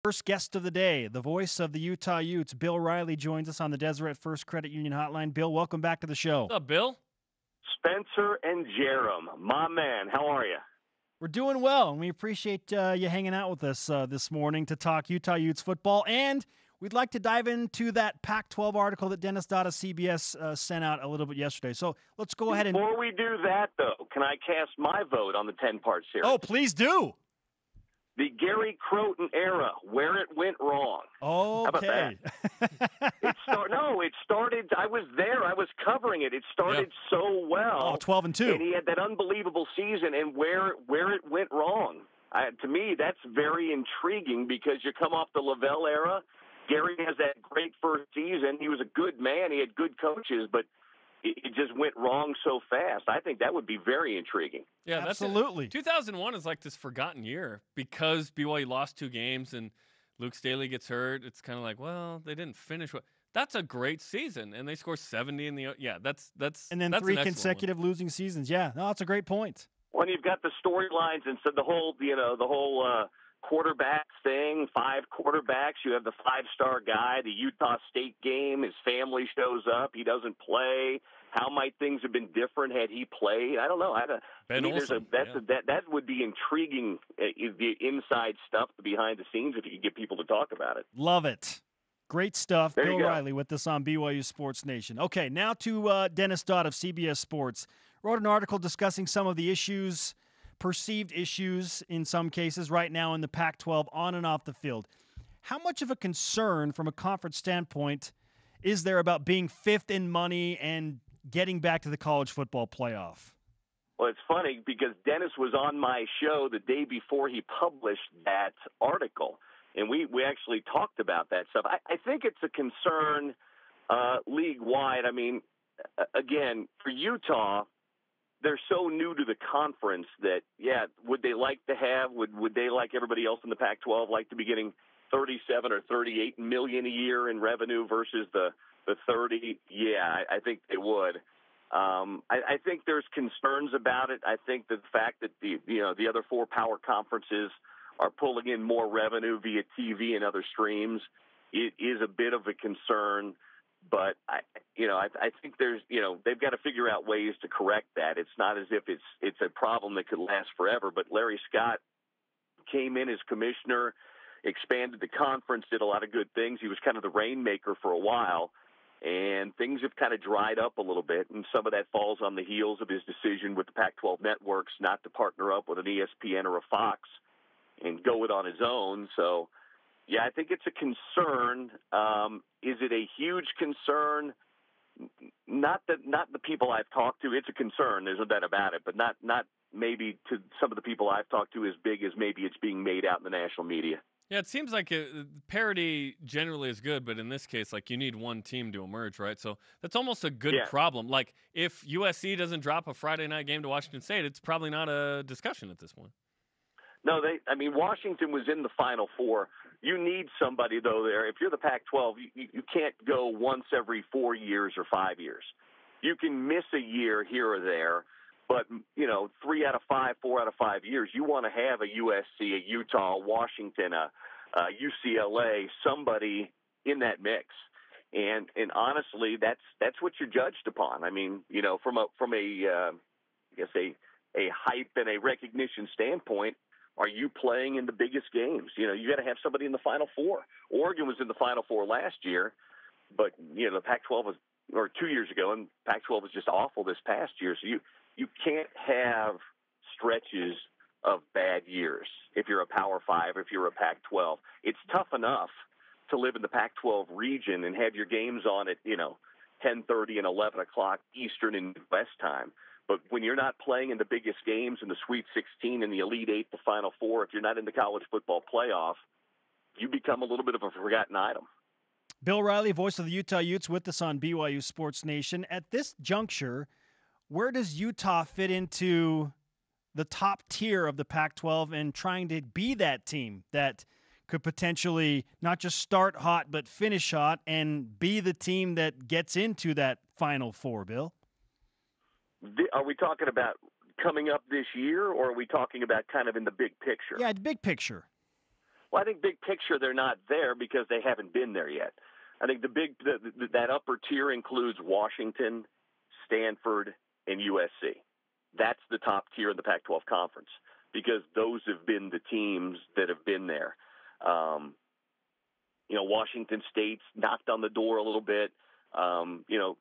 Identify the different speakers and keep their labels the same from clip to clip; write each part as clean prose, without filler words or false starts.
Speaker 1: First guest of the day, the voice of the Utah Utes, Bill Riley, joins us on the Deseret First Credit Union Hotline. Bill, welcome back to the show.
Speaker 2: What's up, Bill?
Speaker 3: Spencer and Jerem, my man, how are you?
Speaker 1: We're doing well, and we appreciate you hanging out with us this morning to talk Utah Utes football. And we'd like to dive into that Pac-12 article that Dennis Dodd of CBS sent out a little bit yesterday. So let's go ahead and...
Speaker 3: Before we do that, though, can I cast my vote on the 10-part series?
Speaker 1: Oh, please do.
Speaker 3: The Gary Croton era, where it went wrong.
Speaker 1: Okay.
Speaker 3: How about that? It started, I was there, I was covering it. It started so well.
Speaker 1: 12-2.
Speaker 3: And he had that unbelievable season, and where it went wrong. To me, that's very intriguing because you come off the Lavelle era. Gary has that great first season. He was a good man. He had good coaches, but it just went wrong so fast. I think that would be very intriguing.
Speaker 2: Yeah,
Speaker 1: absolutely.
Speaker 2: 2001 is like this forgotten year because BYU lost 2 games and Luke Staley gets hurt. It's kind of like, well, they didn't finish. That's a great season, and they score 70 in the that's
Speaker 1: and then
Speaker 2: that's
Speaker 1: 3 consecutive losing seasons. Yeah, no, that's a great point.
Speaker 3: When you've got the storylines and so the whole quarterback thing, 5 quarterbacks. You have the 5-star guy, the Utah State game. His family shows up. He doesn't play. How might things have been different had he played? I don't know. That would be intriguing, the inside stuff, the behind the scenes, if you could get people to talk about it.
Speaker 1: Love it. Great stuff.
Speaker 3: There
Speaker 1: Bill Riley with us on BYU Sports Nation. Okay, now to Dennis Dodd of CBS Sports. Wrote an article discussing some of the issues, perceived issues in some cases right now in the Pac-12 on and off the field. How much of a concern from a conference standpoint is there about being 5th in money and getting back to the college football playoff?
Speaker 3: Well, it's funny because Dennis was on my show the day before he published that article, and we actually talked about that stuff. I think it's a concern league-wide. I mean, again, for Utah, they're so new to the conference that, would they like to have, would they, like everybody else in the Pac-12, like to be getting $37 or $38 million a year in revenue versus the 30? Yeah, I think they would. I think there's concerns about it. I think the fact that the other 4 power conferences are pulling in more revenue via TV and other streams, it is a bit of a concern. But I think there's they've got to figure out ways to correct that. It's not as if it's a problem that could last forever. But Larry Scott came in as commissioner, expanded the conference, did a lot of good things. He was kind of the rainmaker for a while, and things have kind of dried up a little bit. And some of that falls on the heels of his decision with the Pac-12 networks not to partner up with an ESPN or a Fox and go it on his own. So, yeah, I think it's a concern. Is it a huge concern? Not the people I've talked to. It's a concern. There's no doubt about it. But not maybe to some of the people I've talked to as big as maybe it's being made out in the national media.
Speaker 2: Yeah, it seems like parity generally is good, but in this case, like, you need one team to emerge, right? So that's almost a good problem. Like, if USC doesn't drop a Friday night game to Washington State, it's probably not a discussion at this point.
Speaker 3: No, Washington was in the Final Four. You need somebody, though, there. If you're the Pac-12, you can't go once every 4 years or 5 years. You can miss a year here or there, but, 3 out of 5, 4 out of 5 years, you want to have a USC, a Utah, a Washington, a UCLA, somebody in that mix. And honestly, that's what you're judged upon. I mean, from a hype and a recognition standpoint, are you playing in the biggest games? You got to have somebody in the Final Four. Oregon was in the Final Four last year, but, the Pac-12 was, or 2 years ago, and Pac-12 was just awful this past year. So you can't have stretches of bad years if you're a Power 5, if you're a Pac-12. It's tough enough to live in the Pac-12 region and have your games on at, 10:30 and 11 o'clock Eastern and West time. But when you're not playing in the biggest games in the Sweet 16 and the Elite 8, the Final Four, if you're not in the college football playoff, you become a little bit of a forgotten item.
Speaker 1: Bill Riley, voice of the Utah Utes, with us on BYU Sports Nation. At this juncture, where does Utah fit into the top tier of the Pac-12 and trying to be that team that could potentially not just start hot but finish hot and be the team that gets into that Final Four, Bill?
Speaker 3: Are we talking about coming up this year, or are we talking about kind of in the big picture?
Speaker 1: Yeah, the big picture.
Speaker 3: Well, I think big picture they're not there because they haven't been there yet. I think that upper tier includes Washington, Stanford, and USC. That's the top tier in the Pac-12 conference because those have been the teams that have been there. Washington State's knocked on the door a little bit.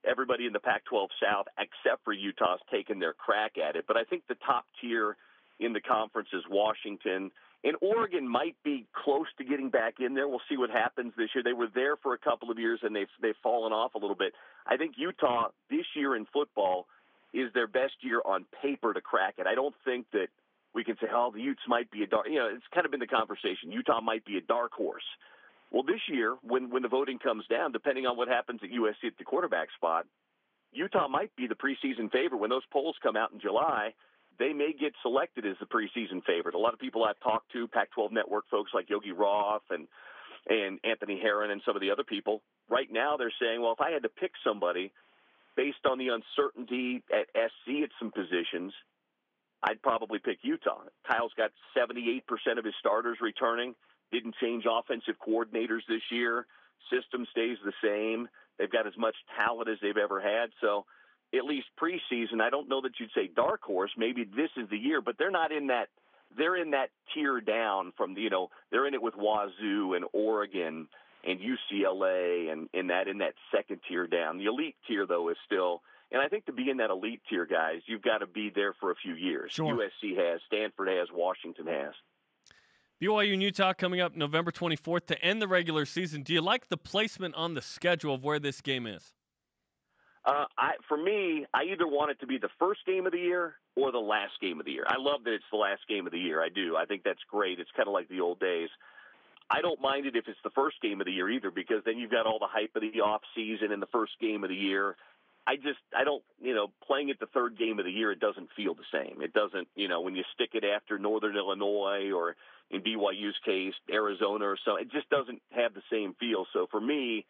Speaker 3: Everybody in the Pac-12 South, except for Utah's taken their crack at it. But I think the top tier in the conference is Washington. And Oregon might be close to getting back in there. We'll see what happens this year. They were there for a couple of years, and they've fallen off a little bit. I think Utah this year in football is their best year on paper to crack it. I don't think that we can say, the Utes might be a dark – it's kind of been the conversation. Utah might be a dark horse. Well, this year, when the voting comes down, depending on what happens at USC at the quarterback spot, Utah might be the preseason favorite. When those polls come out in July, they may get selected as the preseason favorite. A lot of people I've talked to, Pac-12 Network folks like Yogi Roth and Anthony Herron and some of the other people, right now they're saying, well, if I had to pick somebody based on the uncertainty at SC at some positions, I'd probably pick Utah. Kyle's got 78% of his starters returning. Didn't change offensive coordinators this year. System stays the same. They've got as much talent as they've ever had. So at least preseason, I don't know that you'd say dark horse. Maybe this is the year, but they're not in that. They're in that tier down from they're in it with Wazoo and Oregon and UCLA and in that second tier down. The elite tier though is still, and I think to be in that elite tier, guys, you've got to be there for a few years.
Speaker 1: Sure.
Speaker 3: USC has, Stanford has, Washington has.
Speaker 2: BYU and Utah coming up November 24th to end the regular season. Do you like the placement on the schedule of where this game is?
Speaker 3: For me, I either want it to be the first game of the year or the last game of the year. I love that it's the last game of the year. I do. I think that's great. It's kind of like the old days. I don't mind it if it's the first game of the year either, because then you've got all the hype of the off season and the first game of the year. I don't, playing it the third game of the year, it doesn't feel the same. It doesn't, when you stick it after Northern Illinois or in BYU's case, Arizona or so, it just doesn't have the same feel. So for me,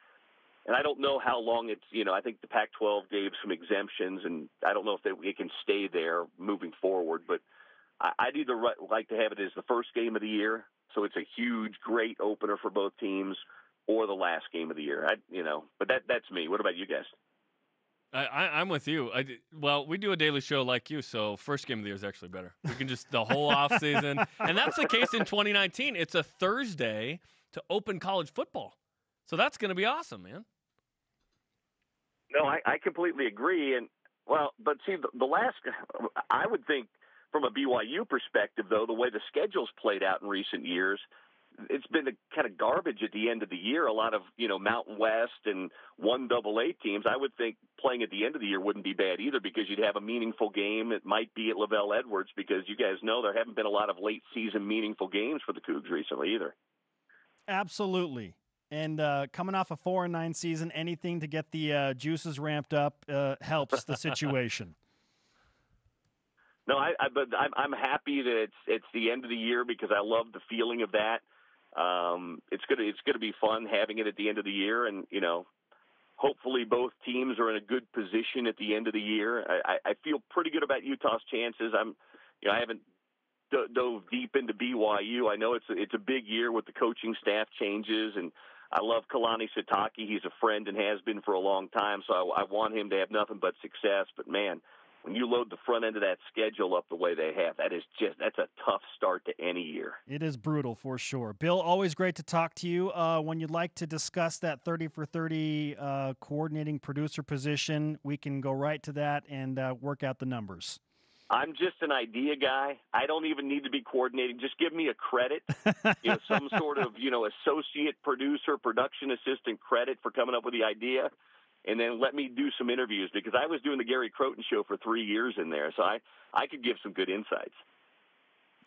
Speaker 3: and I don't know how long it's, I think the Pac-12 gave some exemptions, and I don't know if it can stay there moving forward, but I'd either like to have it as the first game of the year, so it's a huge, great opener for both teams, or the last game of the year. But that's me. What about you guys?
Speaker 2: I'm with you. We do a daily show like you, so first game of the year is actually better. We can just the whole off season, and that's the case in 2019. It's a Thursday to open college football, so that's going to be awesome, man.
Speaker 3: No, I completely agree, but see, the last, I would think from a BYU perspective, though, the way the schedule's played out in recent years, it's been a kind of garbage at the end of the year. A lot of, Mountain West and 1AA teams. I would think playing at the end of the year wouldn't be bad either, because you'd have a meaningful game. It might be at Lavelle Edwards, because you guys know there haven't been a lot of late season meaningful games for the Cougs recently either.
Speaker 1: Absolutely. And coming off a 4-9 season, anything to get the juices ramped up helps the situation.
Speaker 3: No, but I'm happy that it's the end of the year, because I love the feeling of that. It's gonna be fun having it at the end of the year, and hopefully both teams are in a good position at the end of the year. I feel pretty good about Utah's chances. I haven't dove deep into BYU. I know it's a big year with the coaching staff changes, and I love Kalani Sitake. He's a friend and has been for a long time, so I want him to have nothing but success. But man, when you load the front end of that schedule up the way they have, that's a tough start to any year.
Speaker 1: It is brutal for sure. Bill, always great to talk to you. When you'd like to discuss that 30 for 30 coordinating producer position, we can go right to that and work out the numbers.
Speaker 3: I'm just an idea guy. I don't even need to be coordinating. Just give me a credit, some sort of, associate producer, production assistant credit for coming up with the idea. And then let me do some interviews, because I was doing the Gary Croton show for 3 years in there. So I could give some good insights.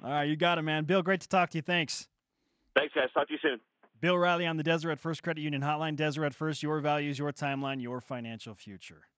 Speaker 1: All right, you got it, man. Bill, great to talk to you. Thanks.
Speaker 3: Thanks, guys. Talk to you soon.
Speaker 1: Bill Riley on the Deseret First Credit Union Hotline. Deseret First, your values, your timeline, your financial future.